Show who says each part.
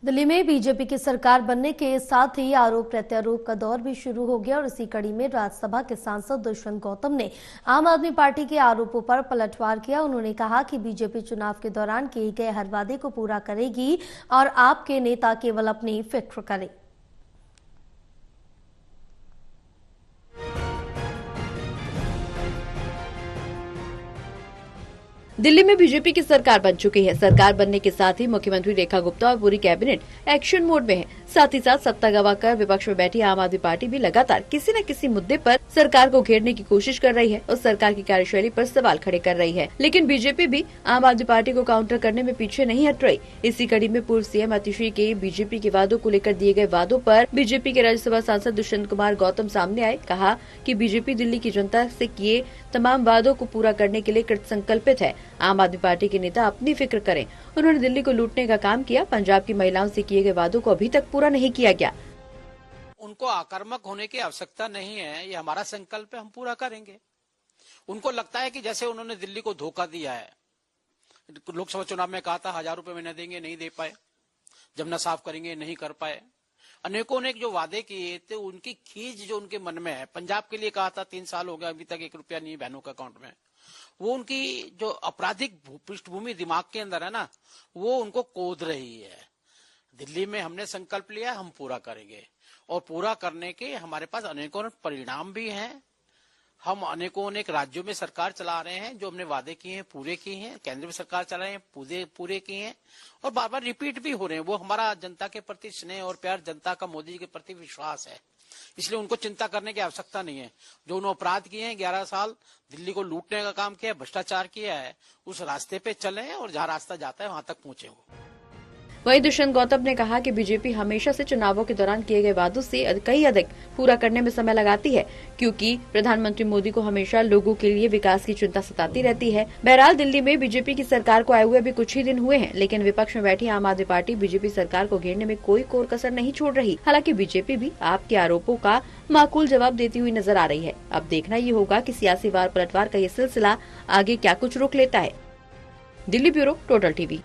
Speaker 1: दिल्ली में बीजेपी की सरकार बनने के साथ ही आरोप प्रत्यारोप का दौर भी शुरू हो गया और इसी कड़ी में राज्यसभा के सांसद दुष्यंत गौतम ने आम आदमी पार्टी के आरोपों पर पलटवार किया। उन्होंने कहा कि बीजेपी चुनाव के दौरान किए गए हर वादे को पूरा करेगी और आपके नेता केवल अपनी फिक्र करें।
Speaker 2: दिल्ली में बीजेपी की सरकार बन चुकी है। सरकार बनने के साथ ही मुख्यमंत्री रेखा गुप्ता और पूरी कैबिनेट एक्शन मोड में है। साथ ही साथ सत्ता गंवाकर विपक्ष में बैठी आम आदमी पार्टी भी लगातार किसी न किसी मुद्दे पर सरकार को घेरने की कोशिश कर रही है और सरकार की कार्यशैली पर सवाल खड़े कर रही है। लेकिन बीजेपी भी आम आदमी पार्टी को काउंटर करने में पीछे नहीं हट रही। इसी कड़ी में पूर्व सीएम आतिशी के बीजेपी के वादों को लेकर दिए गए वादों पर बीजेपी के राज्यसभा सांसद दुष्यंत कुमार गौतम सामने आए। कहा कि बीजेपी दिल्ली की जनता से किए तमाम वादों को पूरा करने के लिए कृत संकल्पित है। आम आदमी पार्टी के नेता अपनी फिक्र करें। उन्होंने दिल्ली को लूटने का काम किया। पंजाब की महिलाओं से किए गए वादों को अभी तक पूरा नहीं किया गया।
Speaker 3: उनको आक्रामक होने की आवश्यकता नहीं है, ये हमारा संकल्प है, हम पूरा करेंगे। उनको लगता है कि जैसे उन्होंने दिल्ली को धोखा दिया है। लोकसभा चुनाव में कहा था 1000 रुपए महीना देंगे, नहीं दे पाए। जब न साफ करेंगे, नहीं कर पाए। अनेकों ने जो वादे किए थे उनकी खींच जो उनके मन में है। पंजाब के लिए कहा था 3 साल हो गया, अभी तक 1 रुपया नहीं बहनों के अकाउंट में। वो उनकी जो आपराधिक पृष्ठभूमि दिमाग के अंदर है ना, वो उनको कोद रही है। दिल्ली में हमने संकल्प लिया, हम पूरा करेंगे और पूरा करने के हमारे पास अनेकों परिणाम भी हैं। हम अनेकों अनेक राज्यों में सरकार चला रहे हैं। जो हमने वादे किए हैं पूरे किए हैं। केंद्र में सरकार चला रहे हैं, पूरे किए हैं और बार बार रिपीट भी हो रहे हैं। वो हमारा जनता के प्रति स्नेह और प्यार, जनता का मोदी जी के प्रति विश्वास है। इसलिए उनको चिंता करने की आवश्यकता नहीं है। जो उन्होंने अपराध किए हैं, 11 साल दिल्ली को लूटने का काम किया है, भ्रष्टाचार किया है, उस रास्ते पे चले और जहाँ रास्ता जाता है वहां तक पहुंचे वो।
Speaker 2: वहीं दुष्यंत गौतम ने कहा कि बीजेपी हमेशा से चुनावों के दौरान किए गए वादों से कई अधिक पूरा करने में समय लगाती है, क्योंकि प्रधानमंत्री मोदी को हमेशा लोगों के लिए विकास की चिंता सताती रहती है। बहरहाल दिल्ली में बीजेपी की सरकार को आए हुए अभी कुछ ही दिन हुए हैं, लेकिन विपक्ष में बैठी आम आदमी पार्टी बीजेपी सरकार को घेरने में कोई कोर कसर नहीं छोड़ रही। हालांकि बीजेपी भी आपके आरोपों का माकूल जवाब देती हुई नजर आ रही है। अब देखना ये होगा कि सियासी वार पलटवार का ये सिलसिला आगे क्या कुछ रुख लेता है। Delhi bureau, total TV.